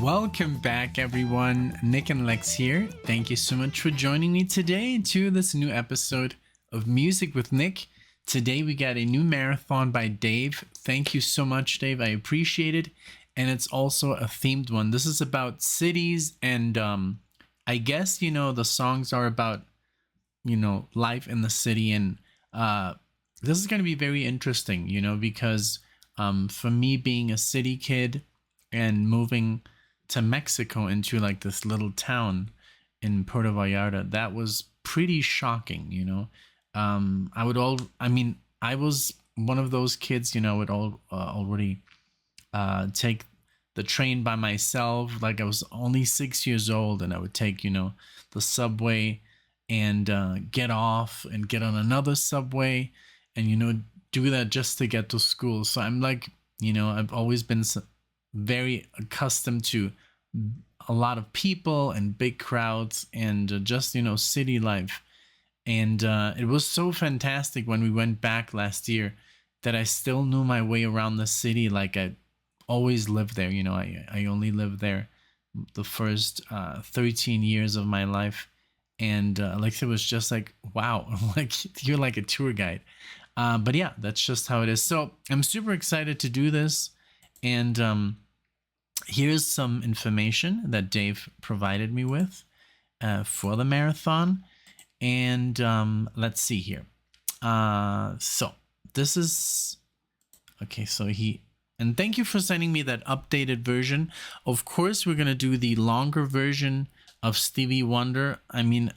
Welcome back, everyone. NicknLex here. Thank you so much for joining me today to this new episode of Music with Nick. Today we got a new marathon by Dave. Thank you so much, Dave. I appreciate it. And it's also a themed one. This is about cities, and I guess, the songs are about, life in the city. And this is going to be very interesting, because for me being a city kid and moving to Mexico into like this little town in Puerto Vallarta, that was pretty shocking. I was one of those kids, would already take the train by myself. Like I was only 6 years old, and I would take, the subway and get off and get on another subway and, do that just to get to school. So I'm like, I've always been very accustomed to a lot of people and big crowds and just city life. And it was so fantastic when we went back last year that I still knew my way around the city. Like I always lived there. I only lived there the first 13 years of my life, and like it was just like, wow, like you're like a tour guide. But yeah, that's just how it is. So I'm super excited to do this. And here's some information that Dave provided me with for the marathon. And let's see here. So this is okay. And thank you for sending me that updated version. Of course, we're gonna do the longer version of Stevie Wonder. I mean,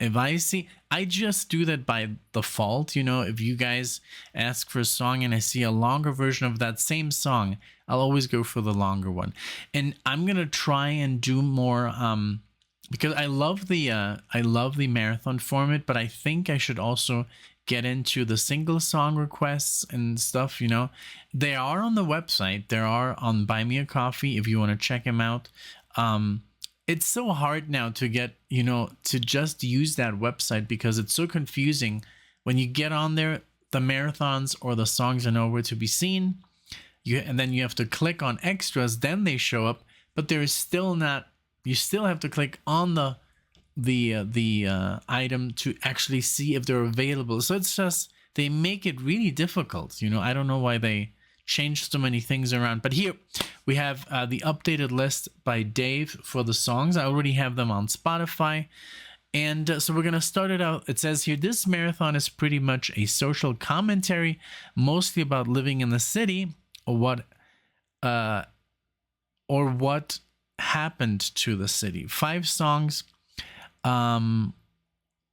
I just do that by default. If you guys ask for a song and I see a longer version of that same song, I'll always go for the longer one. And I'm gonna try and do more because I love the marathon format, but I think I should also get into the single song requests and stuff. They are on the website. They are on Buy Me a Coffee if you want to check them out. It's so hard now to get, to just use that website because it's so confusing. When you get on there, the marathons or the songs are nowhere to be seen. And then you have to click on extras, then they show up, but there is still not, you still have to click on the item to actually see if they're available. So it's just, they make it really difficult. I don't know why they changed so many things around, but here we have the updated list by Dave for the songs. I already have them on Spotify. And so we're going to start it out. It says here, this marathon is pretty much a social commentary, mostly about living in the city or what happened to the city. 5 songs.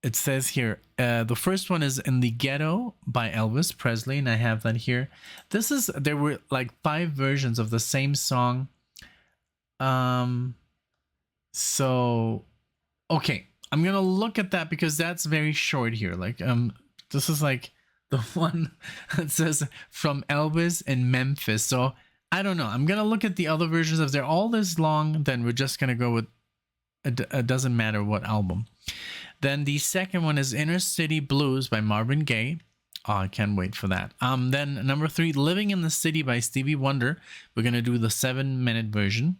It says here, the first one is In the Ghetto by Elvis Presley, and I have that here. There were like 5 versions of the same song. So, okay, I'm gonna look at that because that's very short here. Like, this is like the one that says from Elvis in Memphis. So I don't know. I'm gonna look at the other versions. If they're all this long, then we're just gonna go with it doesn't matter what album. Then the second one is Inner City Blues by Marvin Gaye. Oh, I can't wait for that. Then number 3, Living in the City by Stevie Wonder. We're going to do the 7-minute version.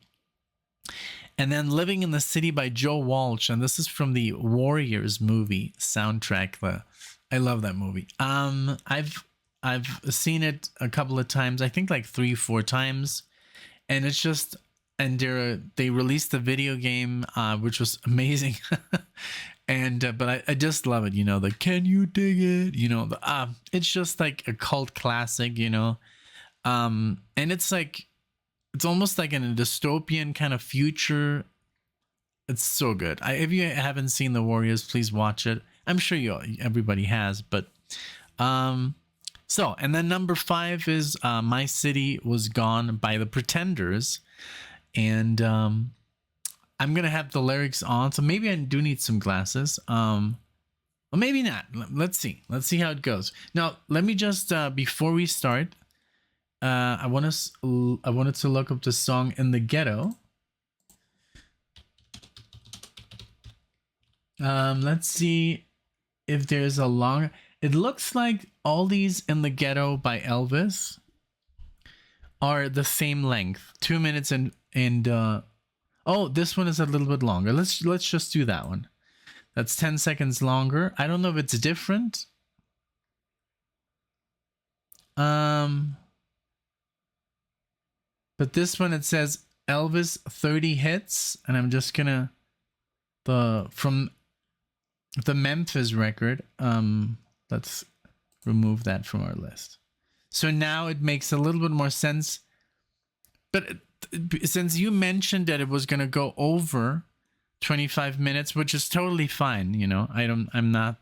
And then Living in the City by Joe Walsh. And this is from the Warriors movie soundtrack. I love that movie. I've seen it a couple of times. I think like 3-4 times. And it's just... And they released a video game, which was amazing. But I just love it, the Can You Dig It? It's just like a cult classic, and it's like, it's almost like in a dystopian kind of future. It's so good. If you haven't seen The Warriors, please watch it. I'm sure everybody has, but so, and then number 5 is My City Was Gone by The Pretenders. And I'm gonna have the lyrics on, so maybe I do need some glasses. Well, maybe not. Let's see how it goes. Now, let me just before we start, I wanted to look up the song In the Ghetto. Let's see if there's a long. It looks like all these In the Ghetto by Elvis are the same length, 2 minutes and Oh, this one is a little bit longer. Let's just do that one. That's 10 seconds longer. I don't know if it's different. But this one, it says Elvis 30 hits, and I'm just gonna from the Memphis record. Let's remove that from our list. So now it makes a little bit more sense. But since you mentioned that it was gonna go over 25 minutes, which is totally fine, you know, I'm not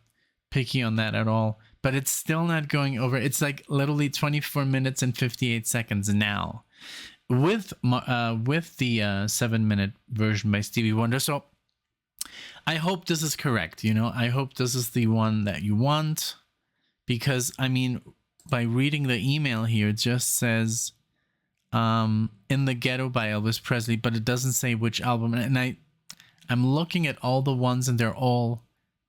picky on that at all, but it's still not going over. It's like literally 24 minutes and 58 seconds now with the 7-minute version by Stevie Wonder. So I hope this is correct, you know. I hope this is the one that you want, because I mean, by reading the email here, it just says In the Ghetto by Elvis Presley, but it doesn't say which album. And I'm looking at all the ones, and they're all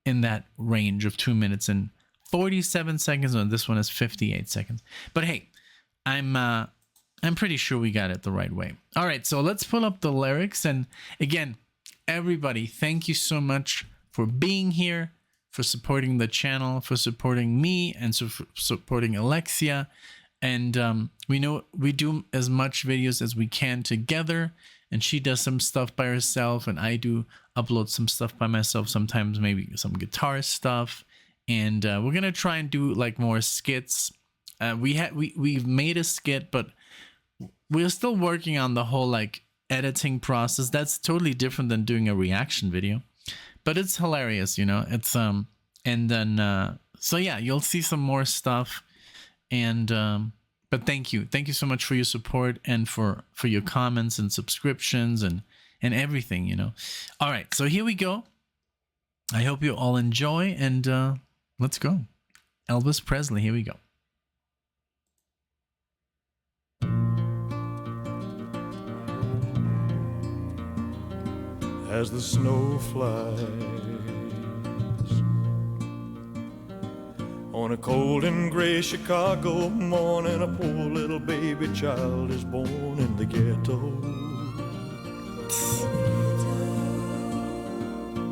in that range of 2 minutes and 47 seconds. And this one is 58 seconds. But hey, I'm pretty sure we got it the right way. All right, so let's pull up the lyrics. And again, everybody, thank you so much for being here, for supporting the channel, for supporting me, and for supporting Alexia. And we know we do as much videos as we can together, and she does some stuff by herself, and I do upload some stuff by myself, sometimes maybe some guitar stuff. And we're gonna try and do like more skits. We've made a skit, but we're still working on the whole like editing process. That's totally different than doing a reaction video, but it's hilarious, you know. It's and then so yeah, you'll see some more stuff. And but thank you so much for your support, and for your comments and subscriptions and everything, you know. All right, so here we go. I hope you all enjoy, and let's go. Elvis Presley, here we go. As the snow flies on a cold and gray Chicago morning, a poor little baby child is born in the ghetto,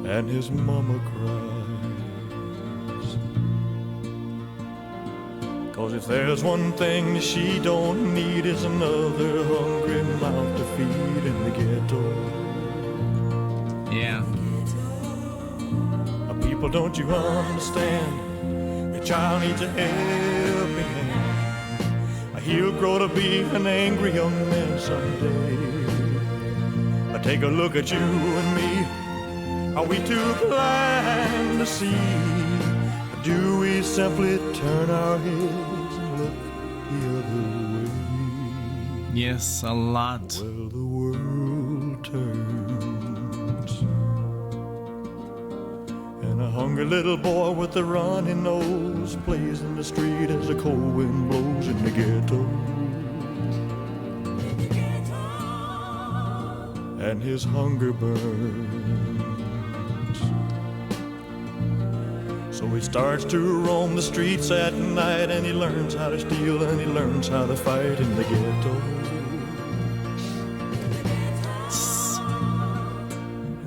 and his mama cries, 'cause if there's one thing she don't need, is another hungry mouth to feed in the ghetto. Yeah. People, don't you understand? Your child needs a helping hand. He'll grow to be an angry young man someday. Take a look at you and me. Are we too blind to see? Or do we simply turn our heads and look the other way? Yes, a lot. Well, the world turns, and a hungry little boy with a runny nose plays in the street as the cold wind blows in the ghetto. And his hunger burns, so he starts to roam the streets at night, and he learns how to steal, and he learns how to fight in the ghetto.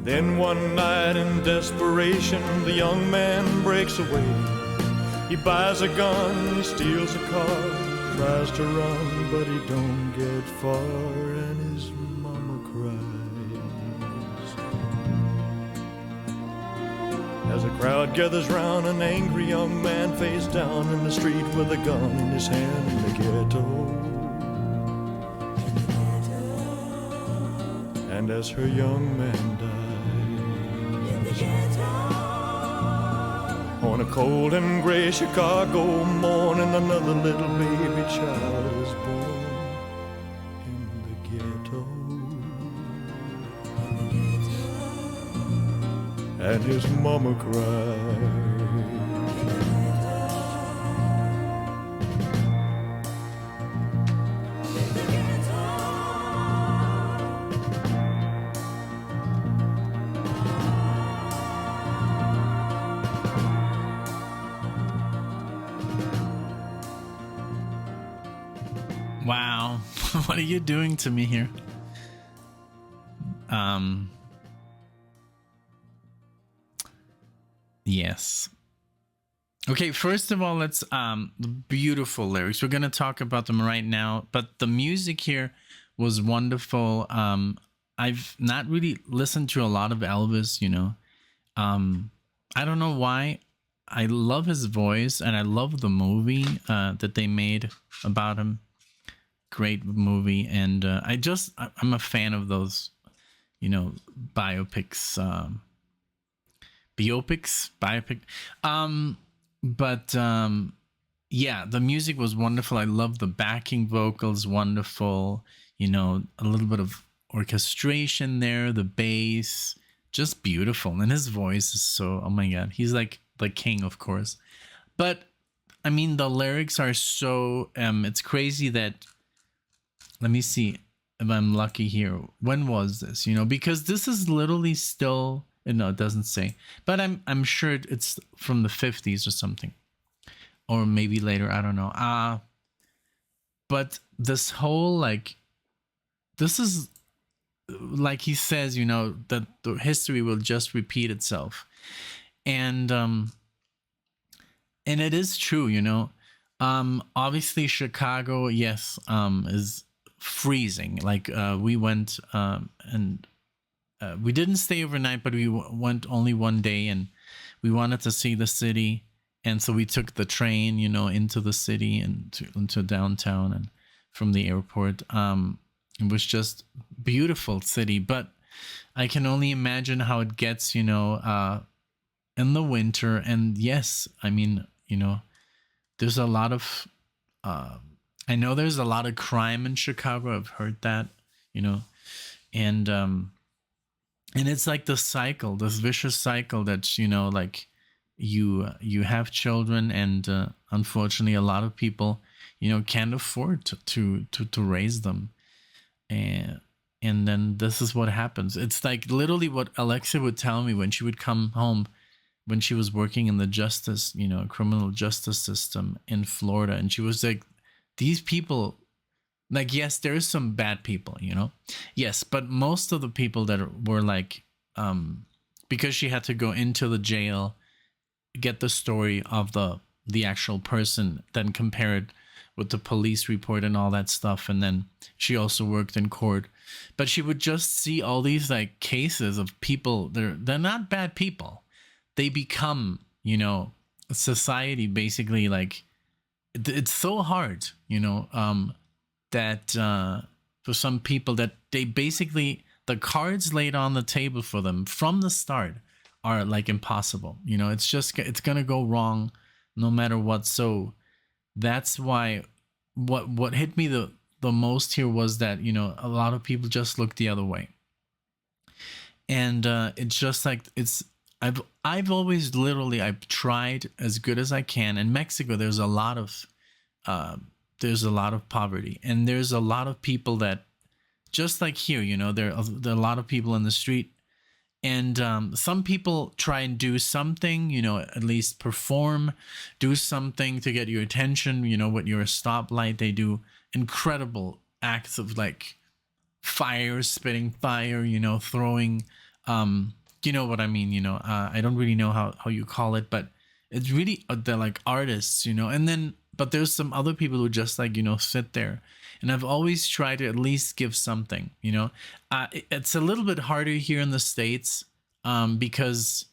Then one night in desperation, the young man breaks away. He buys a gun, he steals a car, tries to run, but he don't get far, and his mama cries. As a crowd gathers round, an angry young man face down in the street with a gun in his hand in the ghetto. And as her young man dies, on a cold and gray Chicago morning, another little baby child is born in the ghetto. And his mama cried. Wow, what are you doing to me here? Um, yes. Okay, first of all, let's the beautiful lyrics. We're gonna talk about them right now, but the music here was wonderful. I've not really listened to a lot of Elvis, you know. I don't know why. I love his voice, and I love the movie that they made about him. Great movie, and I'm a fan of those, you know, biopics, biopic. But yeah, the music was wonderful. I love the backing vocals, wonderful. You know, a little bit of orchestration there, the bass, just beautiful. And his voice is so, oh my god, he's like the king, of course. But I mean, the lyrics are so it's crazy that, let me see if I'm lucky here. When was this? You know, because this is literally still, no, it doesn't say, but I'm sure it's from the 50s or something, or maybe later. I don't know. But this whole, like, this is, like he says, you know, that the history will just repeat itself, and it is true, you know. Obviously Chicago, yes, is freezing. Like, we went, and we didn't stay overnight, but we went only one day, and we wanted to see the city, and so we took the train, you know, into the city and into downtown, and from the airport. It was just beautiful city, but I can only imagine how it gets, you know, in the winter. And yes, I mean, you know, there's a lot of I know there's a lot of crime in Chicago. I've heard that, you know, and it's like the cycle, this vicious cycle that, you know, like you have children, and unfortunately a lot of people, you know, can't afford to raise them, and then this is what happens. It's like literally what Alexa would tell me when she would come home, when she was working in the justice, you know, criminal justice system in Florida, and she was like, these people, like, yes, there's some bad people, you know, yes, but most of the people that were like, because she had to go into the jail, get the story of the actual person, then compare it with the police report and all that stuff, and then she also worked in court, but she would just see all these like cases of people, they're not bad people, they become, you know, society basically. Like, it's so hard, you know, that for some people, that they basically, the cards laid on the table for them from the start are like impossible, you know. It's just, it's gonna go wrong no matter what. So that's why what hit me the most here was that, you know, a lot of people just look the other way, and it's just like, it's, I've always literally, I've tried as good as I can. In Mexico, there's a lot of poverty, and there's a lot of people that, just like here, you know, there are a lot of people in the street, and some people try and do something, you know, at least perform, do something to get your attention, you know, when you're a stoplight, they do incredible acts of like fire, spitting fire, you know, throwing, you know what I mean, you know, I don't really know how you call it, but it's really, they're like artists, you know. And then, but there's some other people who just like, you know, sit there, and I've always tried to at least give something, you know. It's a little bit harder here in the States, because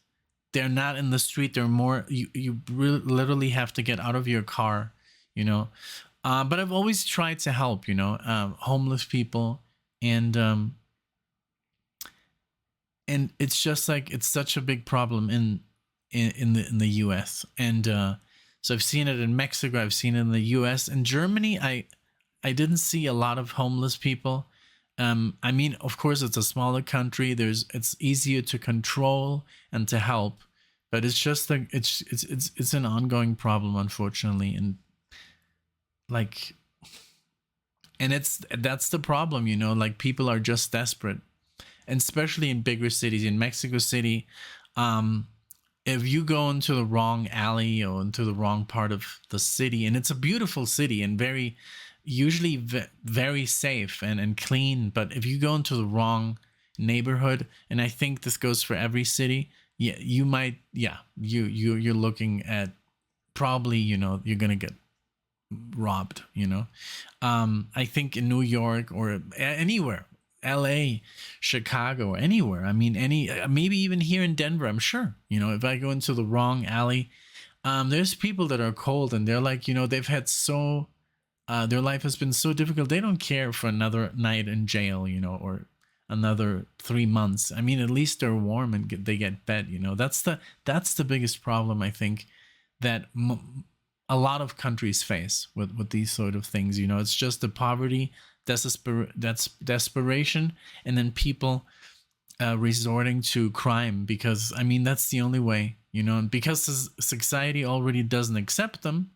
they're not in the street, they're more, you really, literally have to get out of your car, you know. But I've always tried to help, you know, homeless people, and it's just like, it's such a big problem in the US, and so I've seen it in Mexico, I've seen it in the US. In Germany, I didn't see a lot of homeless people. I mean, of course, it's a smaller country, it's easier to control and to help, but it's just like, it's an ongoing problem, unfortunately. And like, and that's the problem, you know, like people are just desperate, and especially in bigger cities. In Mexico City, if you go into the wrong alley or into the wrong part of the city, and it's a beautiful city and usually very safe and clean, but if you go into the wrong neighborhood, and I think this goes for every city. Yeah, you might. Yeah, you're looking at probably, you're gonna get robbed. I think in New York or anywhere, LA, Chicago, anywhere. I mean, maybe even here in Denver. I'm sure. If I go into the wrong alley, there's people that are cold and they're like, they've had their life has been so difficult. They don't care for another night in jail, or another 3 months. I mean, at least they're warm and they get fed. That's the biggest problem, I think, that a lot of countries face with these sort of things. It's just the poverty, that's desperation, and then people resorting to crime because, I mean, that's the only way. And because society already doesn't accept them,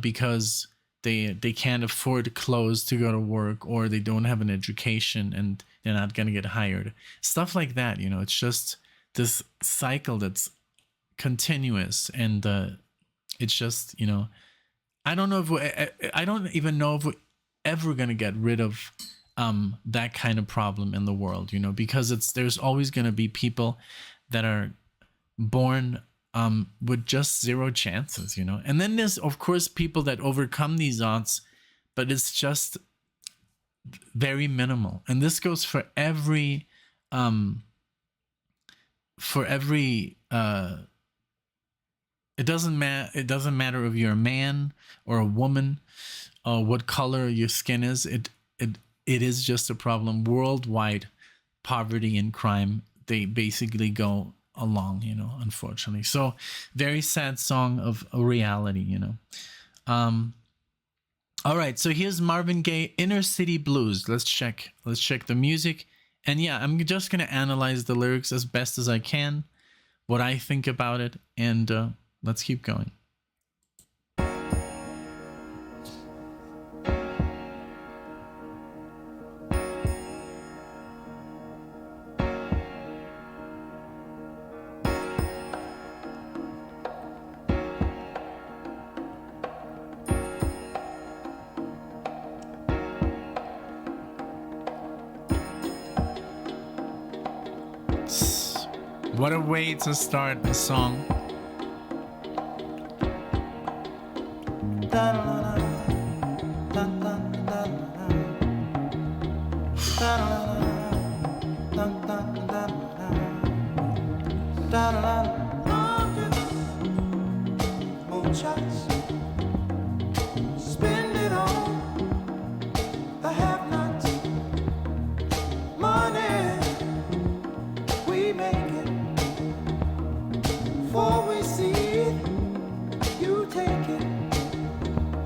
because they can't afford clothes to go to work, or they don't have an education and they're not going to get hired, stuff like that. It's just this cycle that's continuous, and it's just, I don't know if I don't even know if we're ever going to get rid of that kind of problem in the world, because there's always going to be people that are born with just zero chances, and then there's of course people that overcome these odds, but it's just very minimal. And this goes for every it doesn't matter if you're a man or a woman, or what color your skin is. It is just a problem worldwide. Poverty and crime, they basically go along, unfortunately. So very sad song of a reality. All right, so here's Marvin Gaye, Inner City Blues. Let's check the music. And yeah, I'm just gonna analyze the lyrics as best as I can, what I think about it, and let's keep going. What a way to start a song. Spend it on the have-nots. Money, we make it. Before we see it, you take it.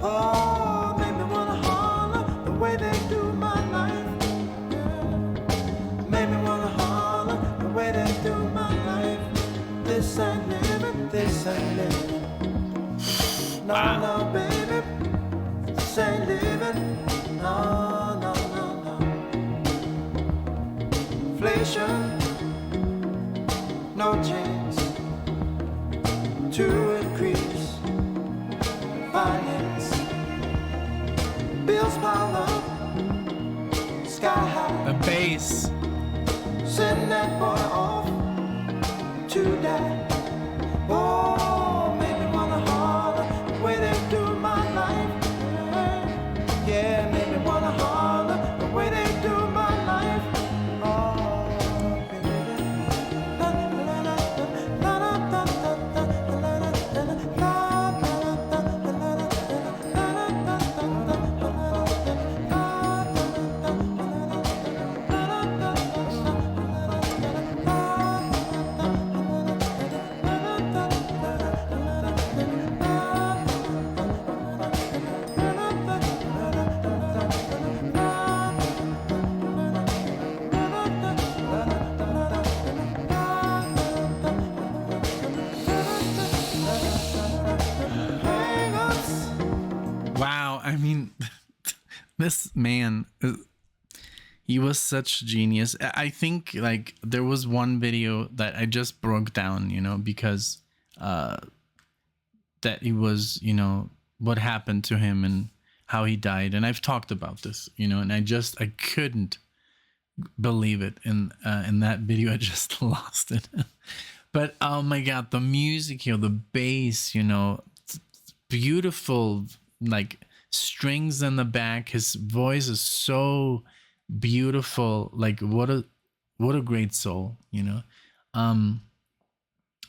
Oh, make me wanna holler the way they do my life. Yeah. Make me wanna holler the way they do my life. This ain't living, this ain't living. No, no, baby, this ain't living. No, no, no, no. Inflation, no chance to increase finance. Bills pile up, sky high. The bass. Send that boy off to die. Oh, make me wanna holler the way they do my life. Yeah, make me wanna holler the way they do my life. Oh, Wow, I mean, this man, he was such a genius. I think like there was one video that I just broke down, because that he was, what happened to him and how he died. And I've talked about this, and I couldn't believe it. In that video, I just lost it. But oh my god, the music here, the bass, beautiful, like strings in the back. His voice is so beautiful. Like what a great soul,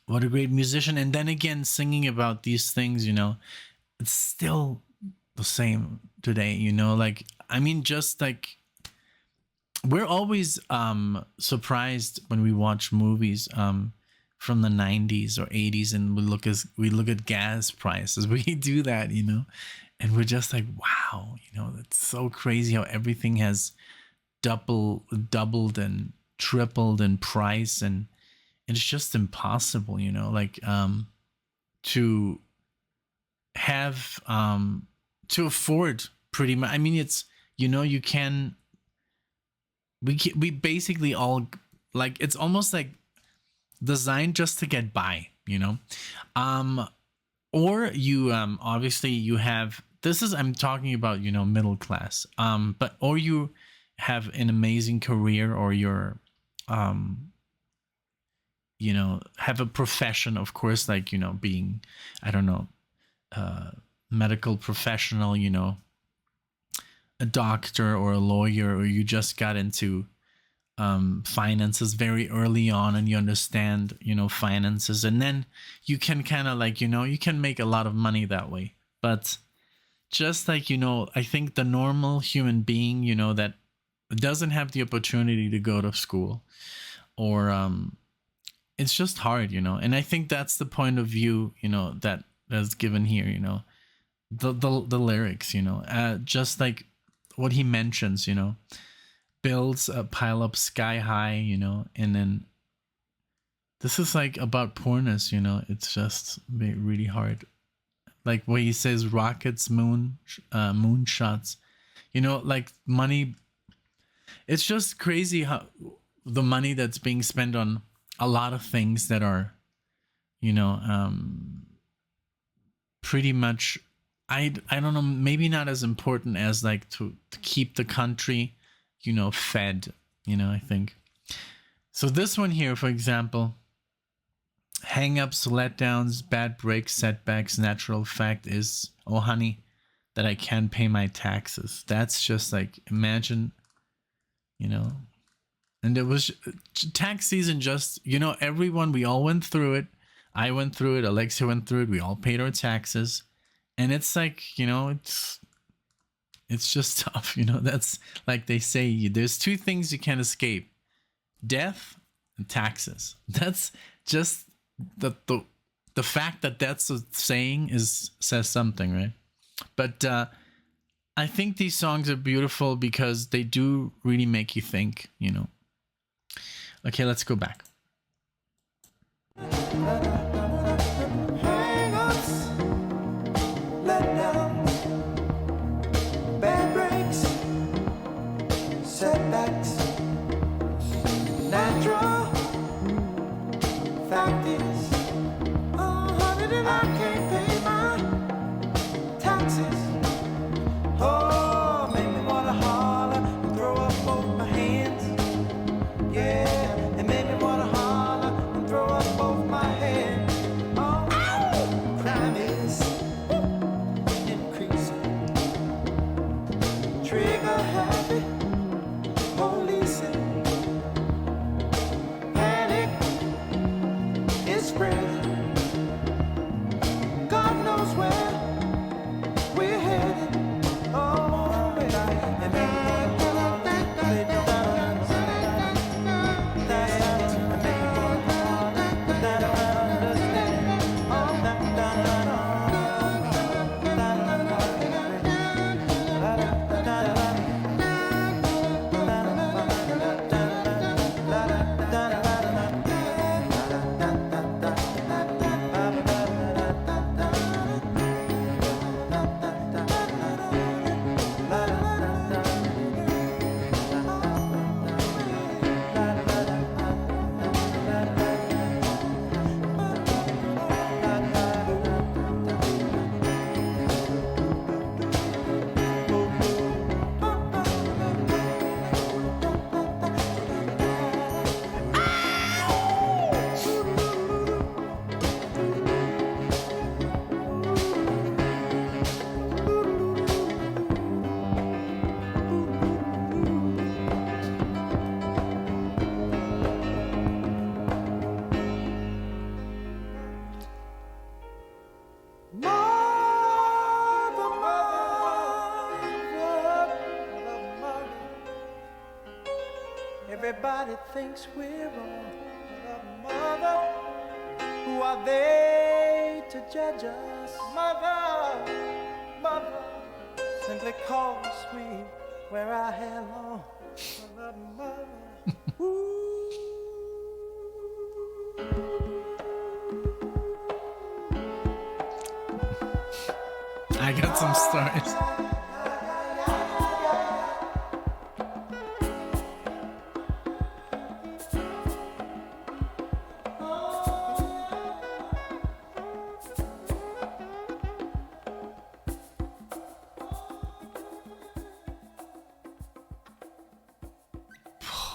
what a great musician. And then again, singing about these things, it's still the same today, like, I mean, just like, we're always surprised when we watch movies from the 90s or 80s, and we look at gas prices. We do that, and we're just like, wow, it's so crazy how everything has doubled and tripled in price, and it's just impossible, like to have to afford pretty much. I mean, it's, you can, we basically all, like, it's almost like designed just to get by, or you obviously you have, this is, I'm talking about, middle class, but, or you have an amazing career, or you're have a profession, of course, like, being, I don't know, medical professional, a doctor or a lawyer, or you just got into finances very early on, and you understand, finances, and then you can kind of like, you can make a lot of money that way. But just like, I think the normal human being, that doesn't have the opportunity to go to school, or it's just hard, and I think that's the point of view, that's given here, the lyrics, just like what he mentions, builds a pile up sky high, and then this is like about poorness, it's just really hard. Like what he says, rockets, moonshots, like money. It's just crazy how the money that's being spent on a lot of things that are, pretty much, I don't know, maybe not as important as like to keep the country, fed, I think. So this one here, for example, hang-ups, letdowns, bad breaks, setbacks, natural fact is, oh honey, that I can't pay my taxes. That's just like, imagine, and it was tax season, just, everyone, we all went through it. I went through it. Alexia went through it. We all paid our taxes. And it's like, it's just tough, that's like they say, there's two things you can't escape: death and taxes. That's just the fact that that's a saying says something, right? But I think these songs are beautiful because they do really make you think, Okay, let's go back. Setbacks, natural fact is, oh honey, that I can't pay my taxes. Oh, make me wanna holler and throw up both my hands. Yeah, it made me wanna holler and throw up both my hands. Everybody thinks we're wrong. But mother, who are they to judge us? Mother, mother, simply cause we wear our hair long. Mother, mother, ooh. I got some stories.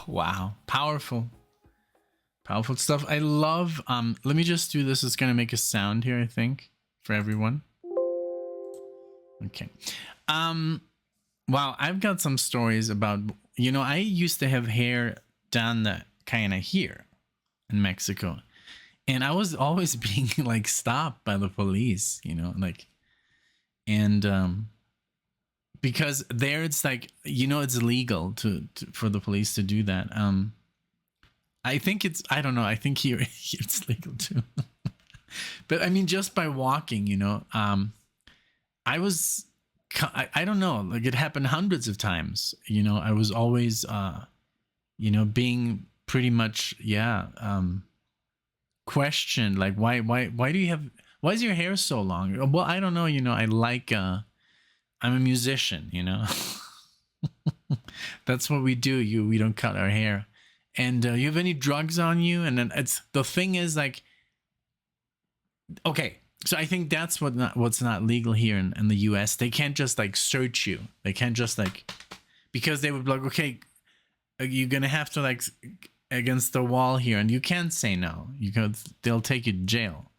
Wow, powerful stuff. I love let me just do this. It's gonna make a sound here, I think, for everyone. Okay. Wow, I've got some stories about, I used to have hair down the kind of here in Mexico, and I was always being like stopped by the police, and because there it's like, it's illegal to for the police to do that. I think I don't know, I think here it's legal too. But I mean, just by walking, I was, I don't know, like it happened hundreds of times. I was always, being pretty much, questioned, like, why why is your hair so long? Well, I don't know, I like, I'm a musician, That's what we do. We don't cut our hair. And you have any drugs on you? And then the thing is, like, okay, so I think that's what's not legal here in the US. They can't just like search you. They can't just like, because they would be like, okay, you're gonna have to like against the wall here, and you can't say no. They'll take you to jail.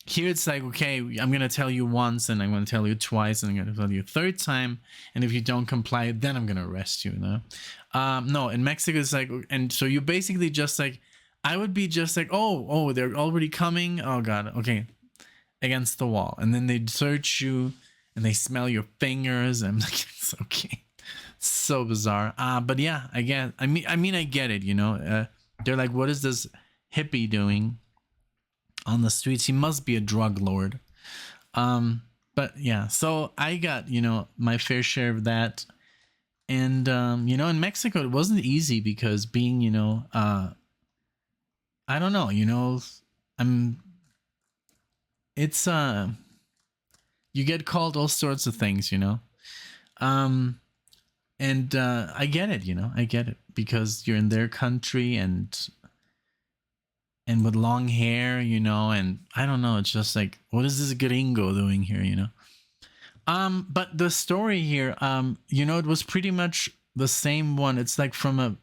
Here it's like, okay, I'm gonna tell you once, and I'm gonna tell you twice, and I'm gonna tell you a third time, and if you don't comply, then I'm gonna arrest you. No, in Mexico it's like, and so you basically just like, I would be just like, oh, they're already coming. Oh God, okay, against the wall, and then they'd search you, and they smell your fingers, and I'm like, it's okay, so bizarre. But yeah, I get it. They're like, what is this hippie doing on the streets? He must be a drug lord. But yeah, so I got my fair share of that, and in Mexico it wasn't easy because being I don't know, it's you get called all sorts of things, and I get it, because you're in their country, and with long hair, and I don't know, it's just like, what is this gringo doing here, but the story here, it was pretty much the same one. It's like from a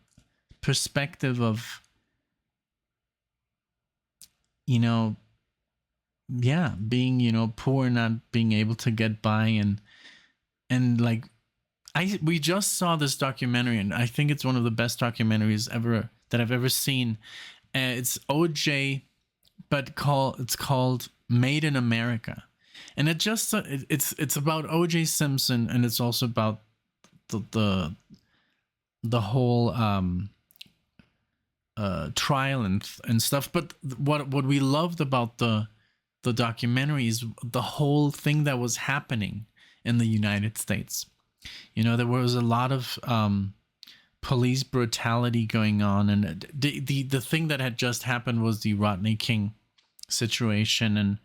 perspective of, being, poor, not being able to get by, and like, we just saw this documentary, and I think it's one of the best documentaries ever that I've ever seen. It's OJ, but it's called Made in America, and it's about OJ Simpson, and it's also about the whole trial and stuff. But what we loved about the documentary is the whole thing that was happening in the United States. There was a lot of police brutality going on, and the thing that had just happened was the Rodney King situation,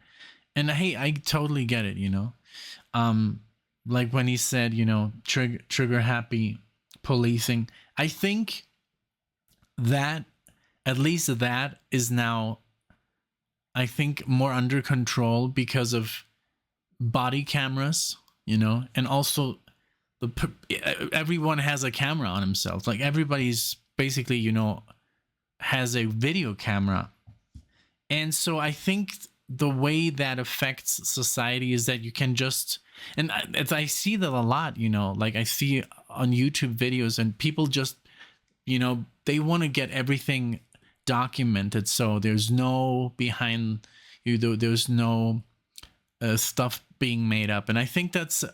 and hey, I totally get it. Like when he said, trigger happy policing. I think that at least that is now, I think, more under control because of body cameras, and also everyone has a camera on himself. Like everybody's basically, has a video camera. And so I think the way that affects society is that you can just, and I see that a lot, like I see on YouTube videos, and people just, they want to get everything documented, so there's no behind you, there's no stuff being made up. And I think that's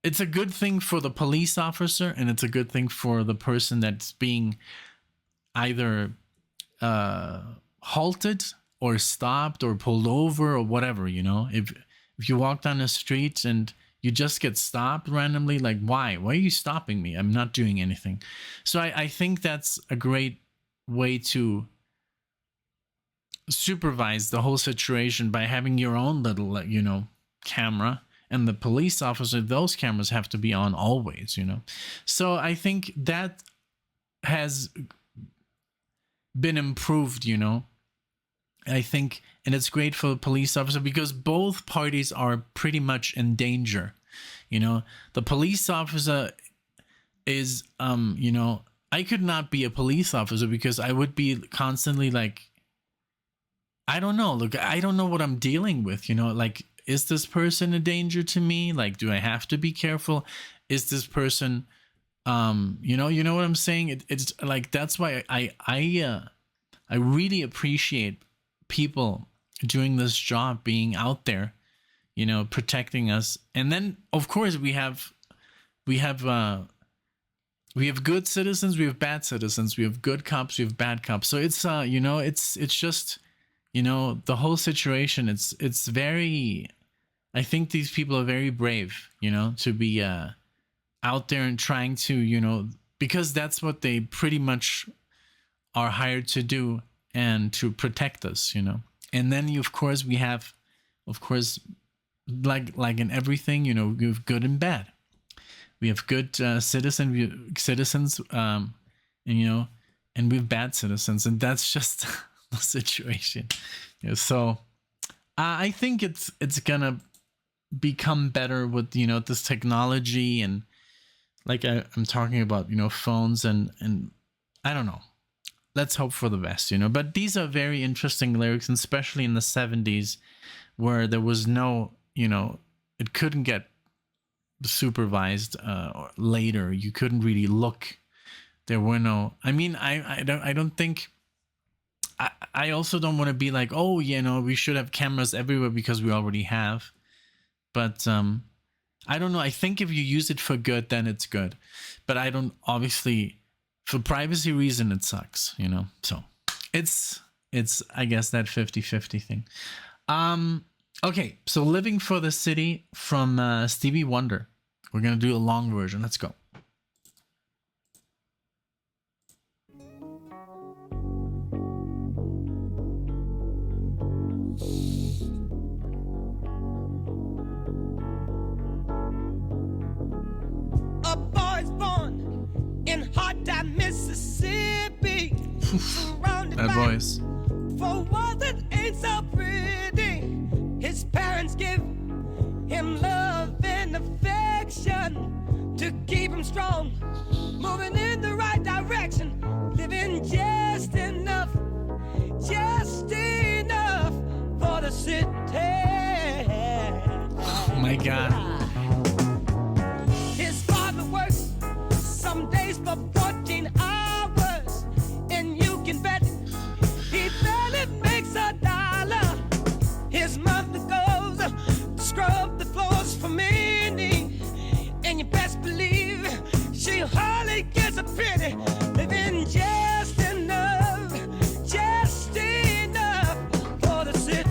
it's a good thing for the police officer, and it's a good thing for the person that's being either halted or stopped or pulled over or whatever. If you walk down the street and you just get stopped randomly, like, why are you stopping me? I'm not doing anything. So I think that's a great way to supervise the whole situation by having your own little camera, and the police officer, those cameras have to be on always. So I think that has been improved. I think, and it's great for the police officer because both parties are pretty much in danger. The police officer is I could not be a police officer because I would be constantly like, I don't know. Look, I don't know what I'm dealing with. Like, is this person a danger to me? Like, do I have to be careful? Is this person, you know what I'm saying? It's like, that's why I really appreciate people doing this job, being out there, protecting us. And then, of course, we have good citizens, we have bad citizens, we have good cops, we have bad cops. So it's it's just the whole situation. It's very. I think these people are very brave, to be out there and trying to, because that's what they pretty much are hired to do, and to protect us, And then we have, like in everything, we have good and bad. We have good citizens, and and we have bad citizens, and that's just the situation. So I think it's gonna become better with this technology, and like I'm talking about phones, and I don't know. Let's hope for the best, But these are very interesting lyrics, and especially in the 70s, where there was no, it couldn't get supervised later. You couldn't really look. There were no. I mean, I don't think. I also don't want to be like, oh, we should have cameras everywhere because we already have. But I don't know. I think if you use it for good, then it's good. But I don't, obviously, for privacy reason, it sucks, So it's I guess that 50-50 thing. Okay, so Living for the City from Stevie Wonder. We're going to do a long version. Let's go. Mississippi, that voice. For what that ain't so pretty. His parents give him love and affection to keep him strong, moving in the right direction, living just enough for the city. Oh my God. His father works some days for 14 hours, and you can bet he barely makes $1. His mother goes to scrub the floors for many, and you best believe she hardly gets a penny, living just enough for the city.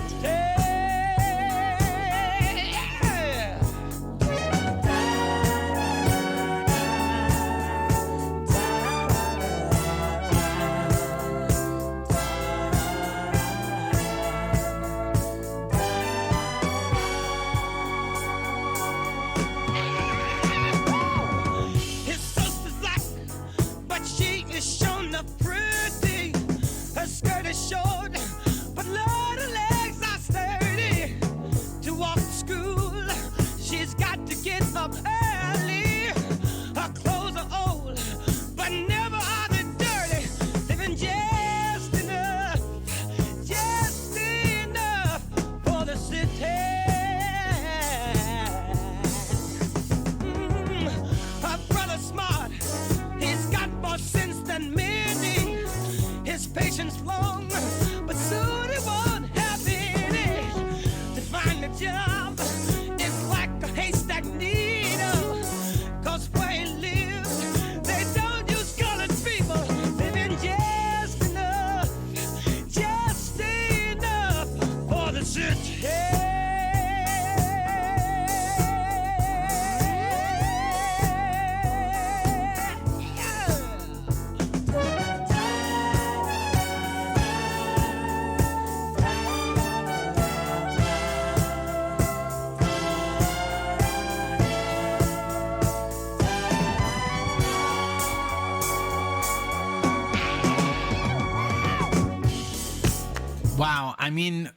I mean,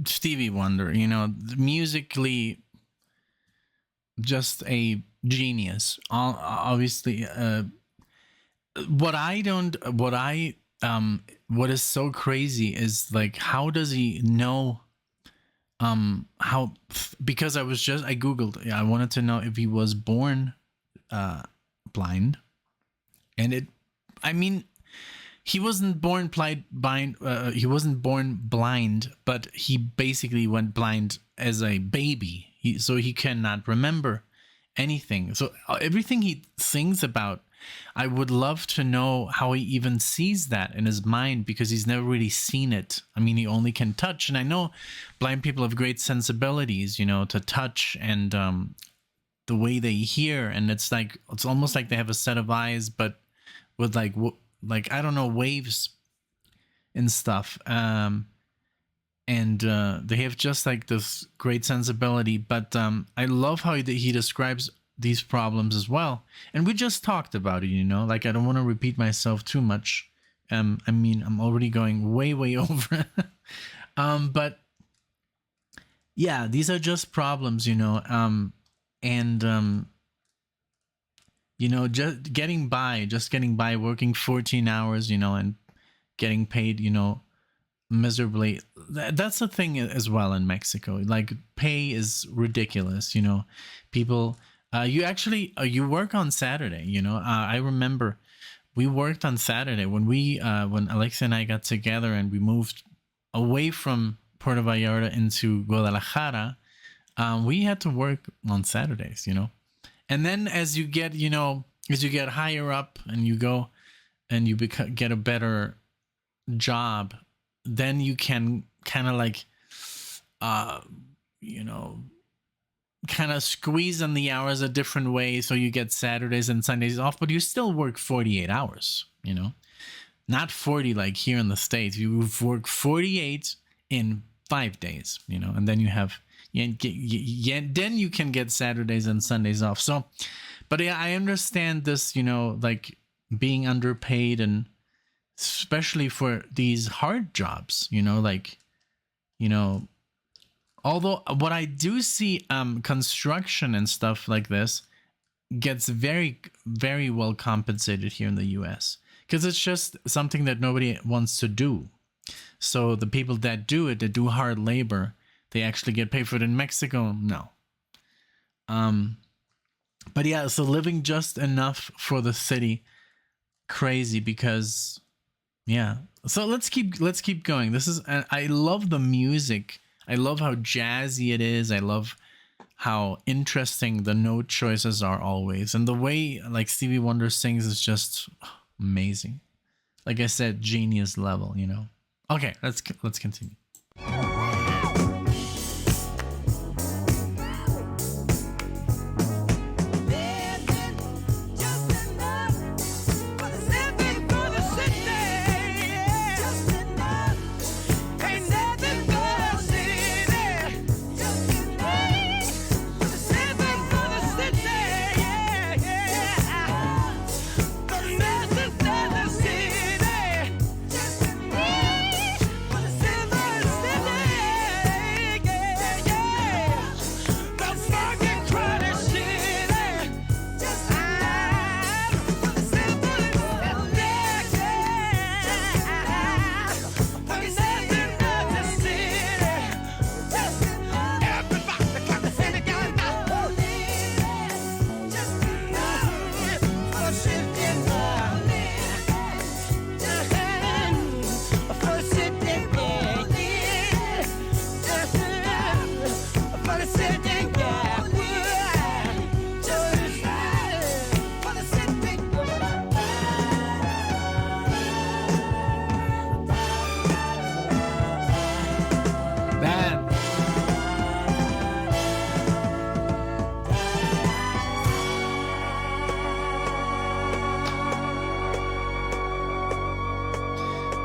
Stevie Wonder, you know, musically, just a genius. Obviously, what I don't, what is so crazy is like, how does he know? How? Because I googled. I wanted to know if he was born, blind, and it. I mean, he wasn't born blind. He wasn't born blind, but he basically went blind as a baby. So he cannot remember anything. So everything he thinks about, I would love to know how he even sees that in his mind, because he's never really seen it. I mean, he only can touch, and I know blind people have great sensibilities, you know, to touch and the way they hear, and it's almost like they have a set of eyes, but with like I don't know, waves and stuff. And they have just like this great sensibility. But I love how he describes these problems as well. And we just talked about it, you know, like I don't want to repeat myself too much. I mean, I'm already going way over. But yeah, these are just problems, you know, you know, just getting by, working 14 hours, you know, and getting paid, you know, miserably. That's the thing as well in Mexico. Like, pay is ridiculous, you know. People, you work on Saturday, you know. I remember we worked on Saturday when when Alexa and I got together and we moved away from Puerto Vallarta into Guadalajara. We had to work on Saturdays, you know. And then as you get higher up and you go and you get a better job, then you can kind of like, you know, kind of squeeze on the hours a different way. So you get Saturdays and Sundays off, but you still work 48 hours, you know, not 40 like here in the States. You work 48 in 5 days, you know, and then you have, then you can get Saturdays and Sundays off. So, but yeah, I understand this, you know, like being underpaid, and especially for these hard jobs, you know, like, you know, although what I do see, construction and stuff like this gets very, very well compensated here in the US, because it's just something that nobody wants to do. So the people that do it, that do hard labor, they actually get paid for it. In Mexico, no. But yeah, so living just enough for the city, crazy, because yeah. So let's keep going. This is, I love the music. I love how jazzy it is. I love how interesting the note choices are always, and the way like Stevie Wonder sings is just amazing. Like I said, genius level, you know. Okay, let's continue.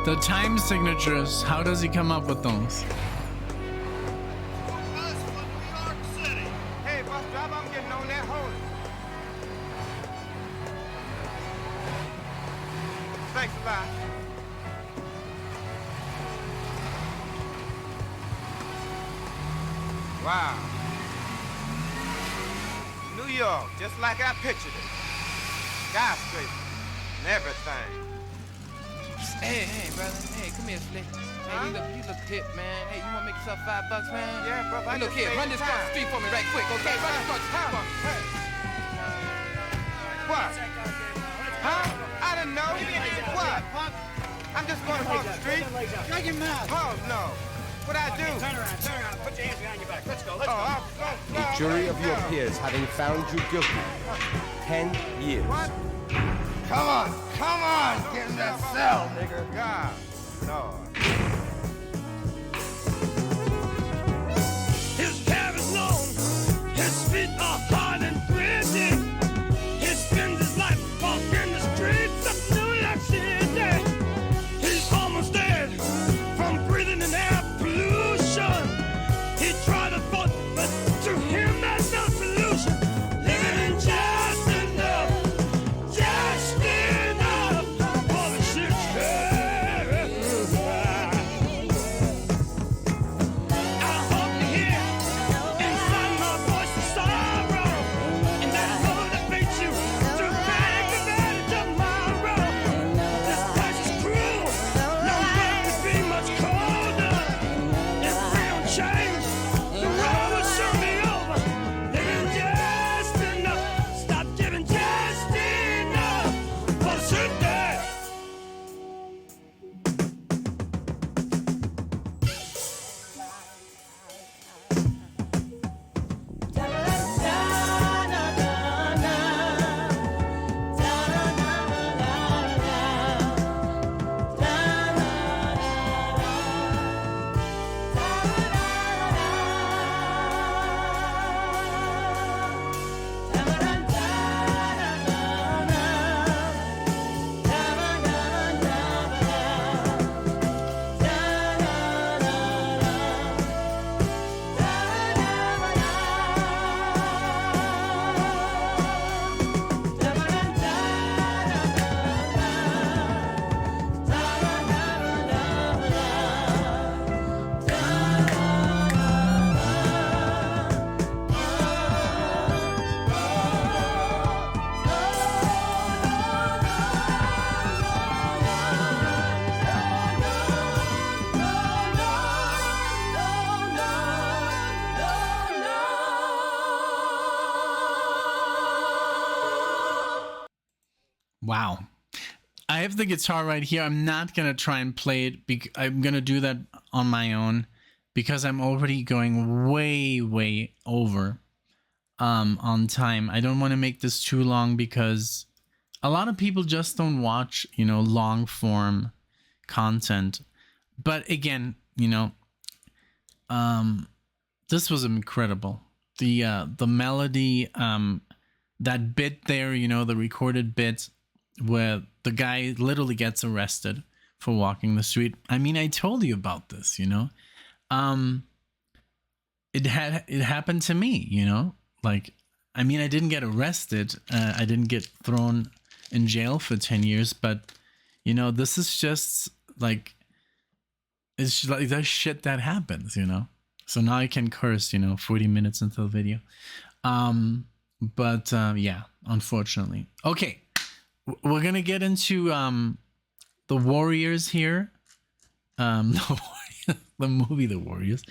The time signatures, how does he come up with those? Hey, bus driver, I'm getting on that horse. Thanks a lot. Wow. New York, just like I pictured it. Skyscrapers and everything. Hey, brother. Hey, come here, Slick. Hey, you look hip, man. Hey, you wanna make yourself $5, man? Yeah, brother. Hey, look here, run this across the street for me right quick, okay? Run this across the street for me. Hey. What? Huh? I didn't know. What? I'm just going across the street. Shut your mouth. Oh, no. What'd I do? Turn around. Put your hands behind your back. Let's go. Oh, A jury of your peers having found you guilty. 10 years. What? Come on, get in that cell, nigga. God, Lord. His hair is long, his feet are hard and gritty. He spends his life walking the streets of New York City. He's almost dead from breathing in air pollution. He tried to vote, but to him that's no solution. Living just enough for the shit. I hope you hear inside my voice the sorrow, and that motivates you to make a better tomorrow. This place is cruel, no world could be much colder. If we don't change, the world will soon be over. Living just enough, stop giving just enough for the city. Wow. I have the guitar right here. I'm not going to try and play it. I'm going to do that on my own because I'm already going way over on time. I don't want to make this too long because a lot of people just don't watch, long form content. But again, this was incredible. The melody, that bit there, the recorded bit where the guy literally gets arrested for walking the street. I mean, I told you about this, it happened to me, like, I mean, I didn't get arrested. I didn't get thrown in jail for 10 years, but this is just like, it's just like that shit that happens, so now I can curse, 40 minutes into the video. But yeah, unfortunately. Okay. We're going to get into the Warriors here. The movie The Warriors.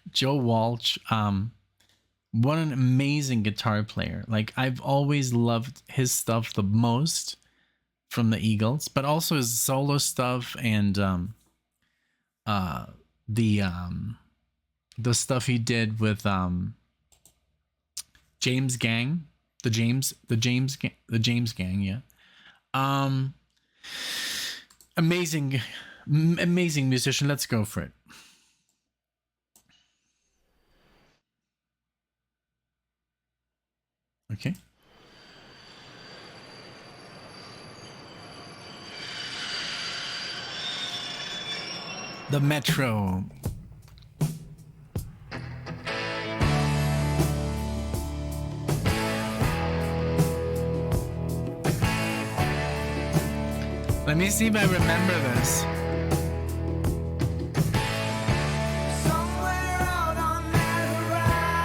Joe Walsh. What an amazing guitar player. Like, I've always loved his stuff the most from the Eagles, but also his solo stuff and the stuff he did with James Gang. The James Gang, yeah. Amazing musician. Let's go for it. Okay. The Metro. Let me see if I remember this. Somewhere out on that horizon.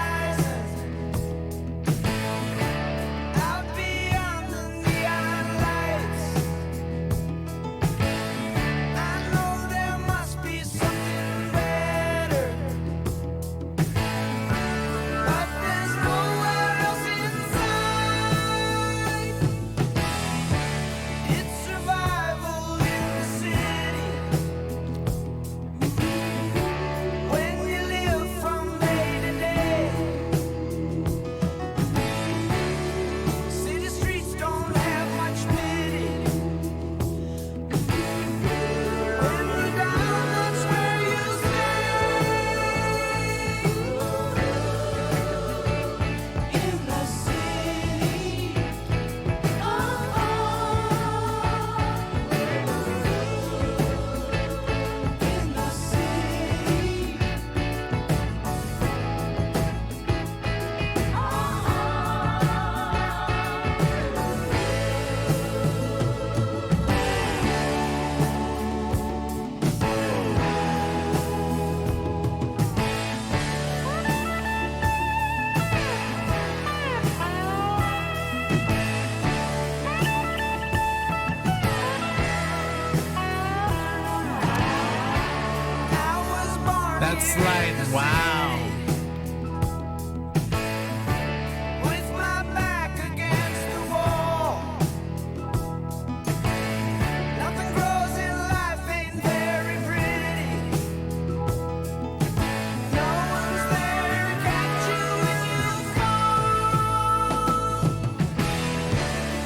right. Wow. With my back against the wall. Nothing grows in life ain't very pretty. No one's there to catch you when you fall.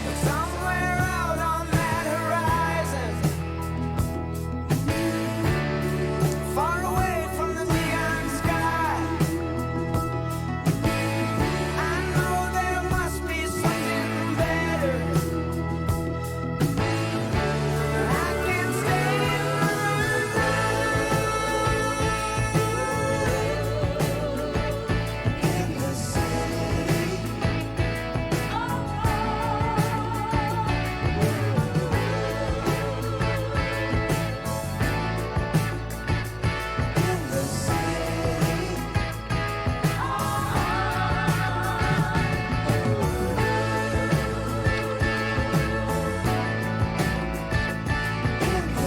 But somewhere out on that horizon, far away from the neon sky, I know there must be something better. I can't stay in the city. In the city. In the city. In the city. In the city. In the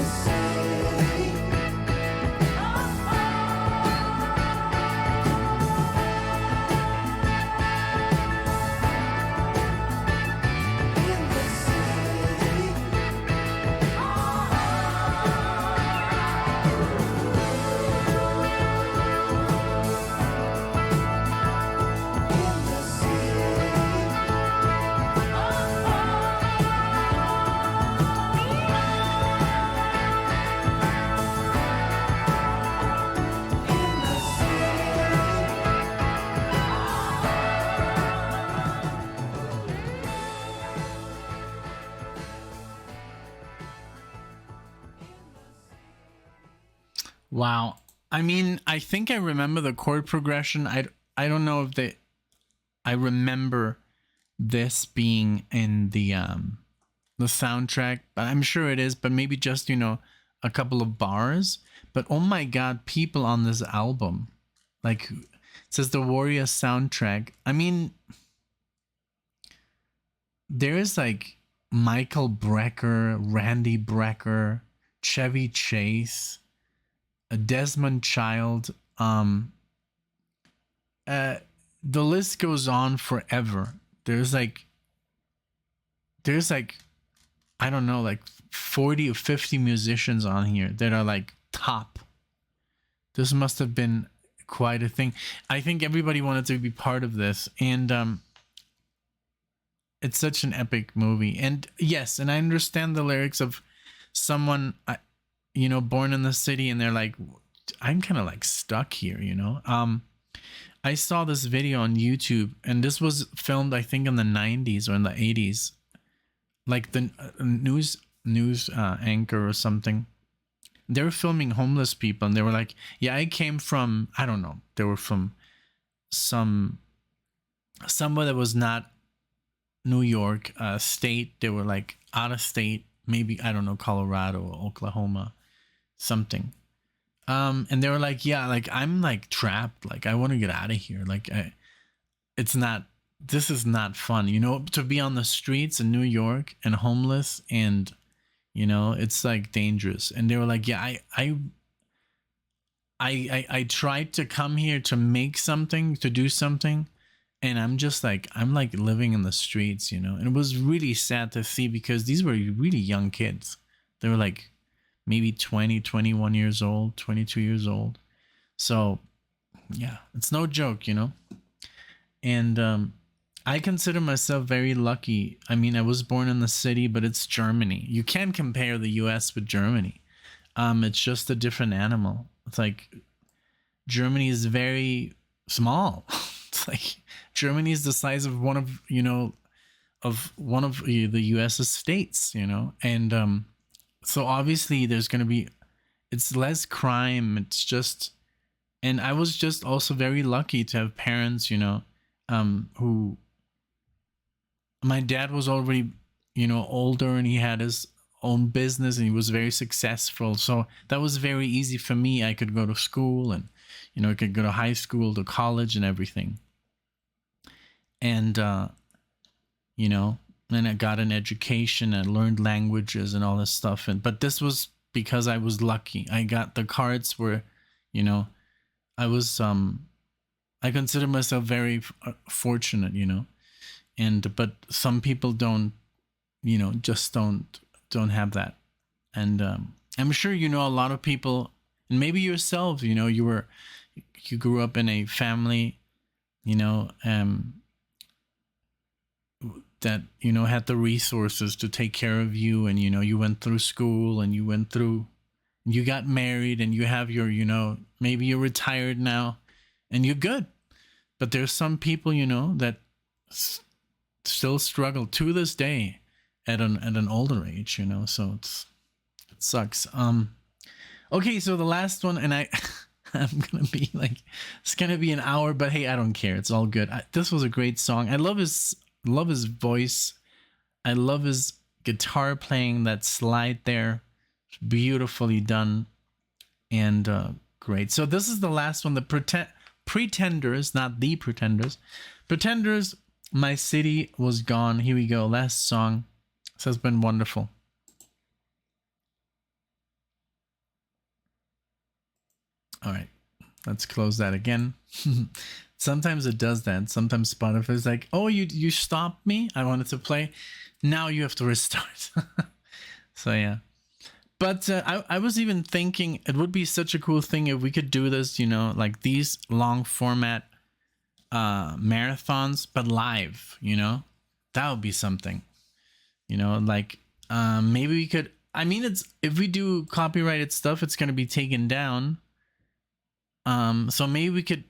city. Wow. I mean, I think I remember the chord progression. I don't know if I remember this being in the soundtrack, but I'm sure it is, but maybe just, a couple of bars. But oh my god, people on this album. Like it says the Warrior soundtrack. I mean, there is like Michael Brecker, Randy Brecker, Chevy Chase, Desmond Child. The list goes on forever. There's like I don't know, like 40 or 50 musicians on here that are like top. This must have been quite a thing. I think everybody wanted to be part of this, and it's such an epic movie. And yes, and I understand the lyrics of someone born in the city, and they're like, I'm kind of like stuck here, I saw this video on YouTube, and this was filmed, I think, in the 90s or in the 80s. Like the news anchor or something. They were filming homeless people, and they were like, yeah, I came from, I don't know, they were from somewhere that was not New York state. They were like out of state, maybe, I don't know, Colorado or Oklahoma, something. And they were like, yeah, like I'm like trapped, like I want to get out of here, like this is not fun, to be on the streets in New York and homeless, and it's like dangerous. And they were like, yeah, I tried to come here to make something, to do something, and I'm like living in the streets, and it was really sad to see, because these were really young kids. They were like maybe 20, 21 years old, 22 years old. So yeah, it's no joke, and I consider myself very lucky. I mean, I was born in the city, but it's Germany. You can't compare the US with Germany. It's just a different animal. It's like Germany is very small. It's like Germany is the size of one of the US's states, and so obviously there's going to be, it's less crime. It's just, and I was just also very lucky to have parents, who, my dad was already, older, and he had his own business, and he was very successful. So that was very easy for me. I could go to school, and, I could go to high school, to college, and everything. And, and I got an education, and learned languages and all this stuff. But this was because I was lucky. I got the cards were, I was I consider myself very fortunate, you know, and but some people don't, you know, just don't have that, and I'm sure you know a lot of people, and maybe yourself, you know, you grew up in a family, you know, that, you know, had the resources to take care of you, and you know, you went through school, and you got married, and you have your, you know, maybe you're retired now and you're good. But there's some people, you know, that still struggle to this day at an older age, you know, so it sucks. Okay, so the last one, and I'm gonna be like, it's gonna be an hour, but hey, I don't care, it's all good. This was a great song. I love his voice. I love his guitar playing, that slide there, beautifully done, and great. So this is the last one, the Pretenders, not the Pretenders. Pretenders, My City Was Gone. Here we go, last song. This has been wonderful. All right, let's close that again. Sometimes it does that. Sometimes Spotify's like, oh, you stopped me, I wanted to play, now you have to restart. So yeah, but I was even thinking it would be such a cool thing if we could do this, you know, like these long format marathons, but live, you know, that would be something, you know, like maybe we could, I mean, it's, if we do copyrighted stuff, it's going to be taken down. So maybe we could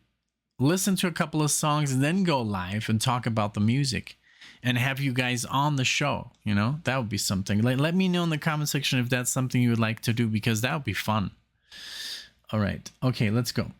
listen to a couple of songs and then go live and talk about the music and have you guys on the show, you know, that would be something. Like, let me know in the comment section if that's something you would like to do, because that would be fun. All right. Okay, let's go.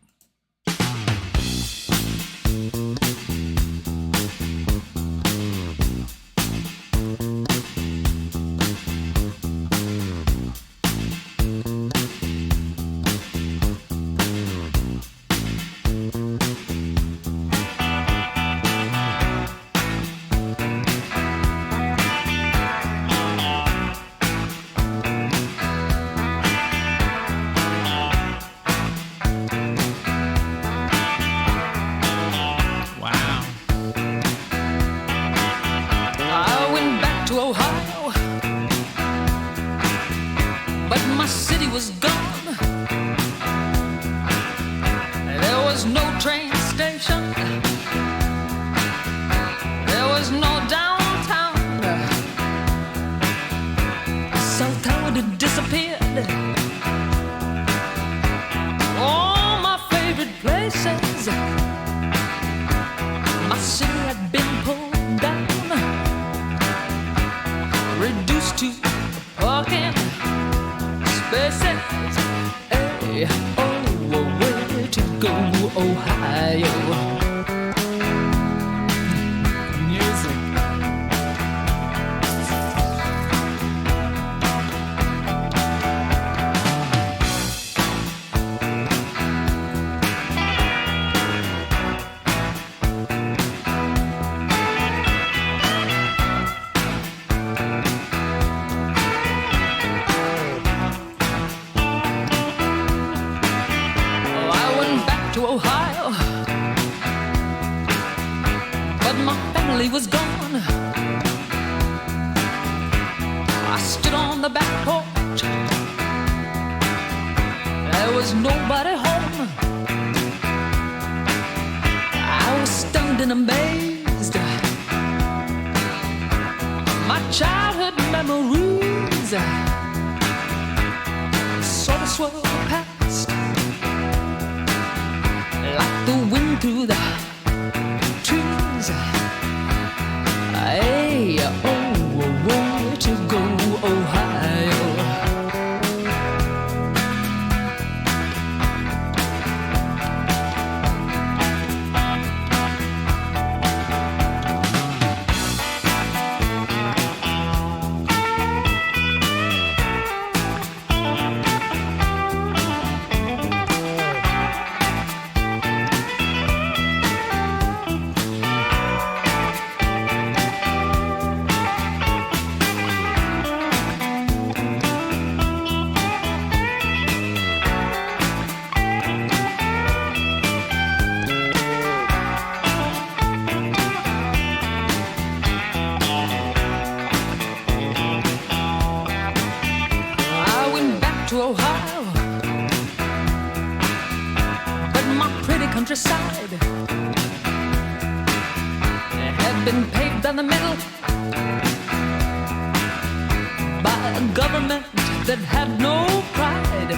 a government that had no pride.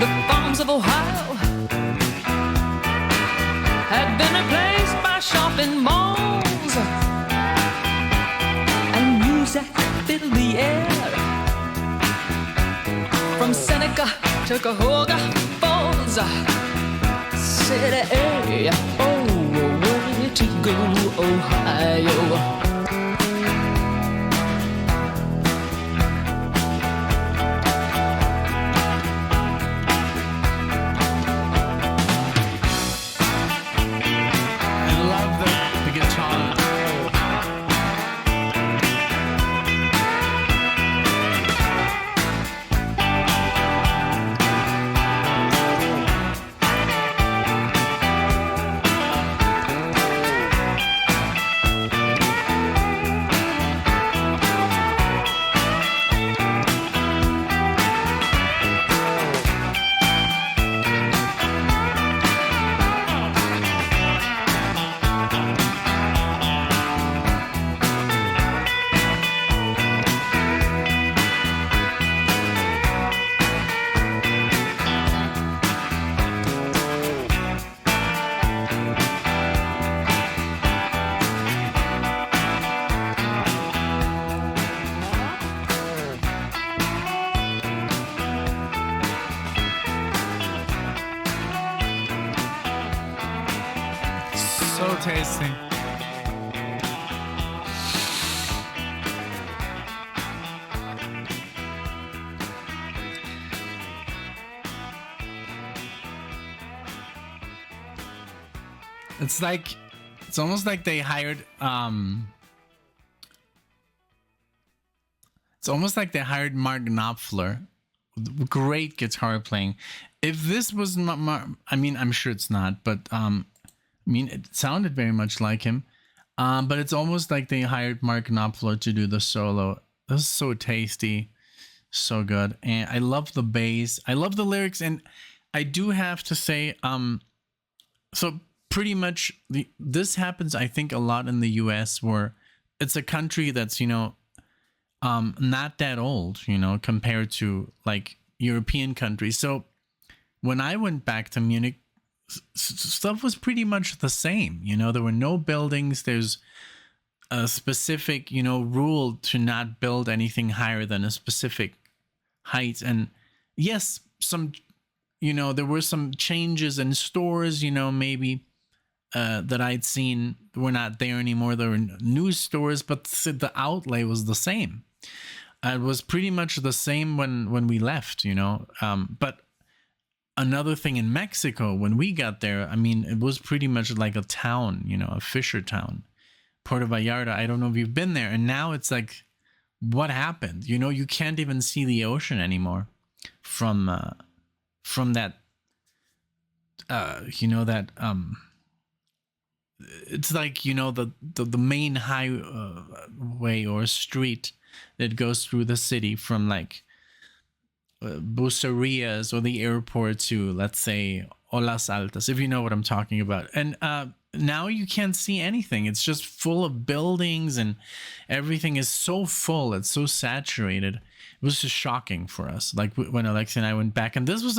The farms of Ohio had been replaced by shopping malls, and music filled the air from Seneca to Cuyahoga Falls. Said, hey, oh, way to go, Ohio. So tasty. It's almost like they hired it's almost like they hired Mark Knopfler, great guitar playing. If this was I mean, I'm sure it's not, but I mean, it sounded very much like him. But it's almost like they hired Mark Knopfler to do the solo. This is so tasty, so good. And I love the bass. I love the lyrics. And I do have to say, so pretty much this happens, I think, a lot in the US, where it's a country that's, not that old, compared to like European countries. So when I went back to Munich, stuff was pretty much the same. There were no buildings. There's a specific, rule to not build anything higher than a specific height. And yes, there were some changes in stores, maybe that I'd seen were not there anymore. There were new stores, but the outlay was the same. It was pretty much the same when we left, but another thing in Mexico, when we got there, I mean, it was pretty much like a town, a fisher town, Puerto Vallarta. I don't know if you've been there. And now it's like, what happened? You can't even see the ocean anymore from that, it's like, the main highway or street that goes through the city from like Bucerias or the airport to, let's say, Olas Altas, if you know what I'm talking about. And now you can't see anything. It's just full of buildings and everything is so full. It's so saturated. It was just shocking for us. Like when Alexia and I went back, and this was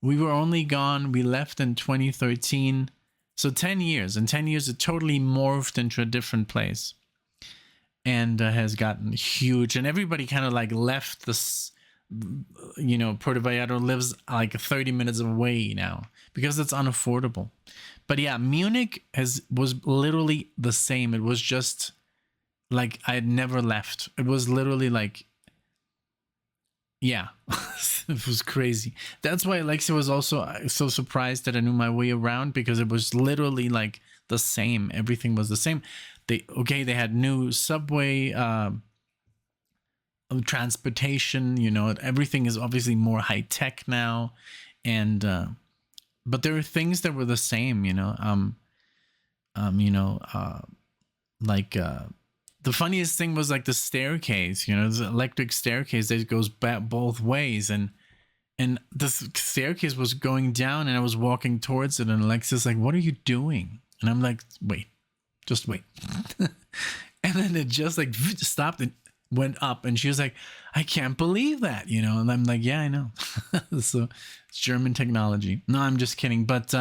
we were only gone. We left in 2013. So 10 years. In 10 years, it totally morphed into a different place and has gotten huge. And everybody kind of like left this, Puerto Vallarta lives like 30 minutes away now because it's unaffordable. But yeah, Munich was literally the same. It was just like I had never left. It was literally like, yeah, it was crazy. That's why Alexia was also so surprised that I knew my way around, because it was literally like the same. Everything was the same. They had new subway transportation, everything is obviously more high tech now, and but there are things that were the same, the funniest thing was like the staircase, the electric staircase that goes back both ways, and the staircase was going down, and I was walking towards it, and Alexia's like, "What are you doing?" And I'm like, "Wait, just wait." And then it just like stopped, and went up, and she was like, I can't believe that, you know. And I'm like, yeah, I know. So it's German technology. No, I'm just kidding. But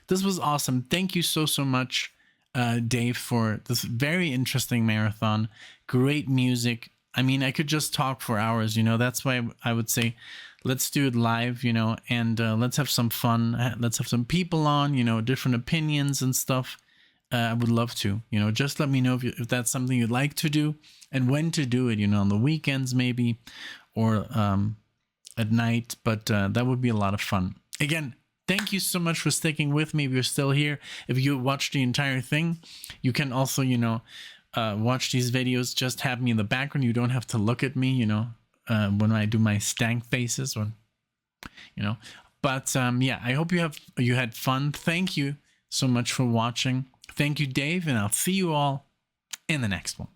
this was awesome. Thank you so much, Dave, for this very interesting marathon. Great music. I mean, I could just talk for hours, you know. That's why I would say let's do it live, you know, and let's have some fun. Let's have some people on, you know, different opinions and stuff. I would love to, you know, just let me know if that's something you'd like to do and when to do it, you know, on the weekends maybe, or at night. But that would be a lot of fun. Again, thank you so much for sticking with me. If you're still here, if you watched the entire thing, you can also, you know, watch these videos. Just have me in the background. You don't have to look at me, you know, when I do my stank faces, or, you know. But yeah, I hope you had fun. Thank you so much for watching. Thank you, Dave, and I'll see you all in the next one.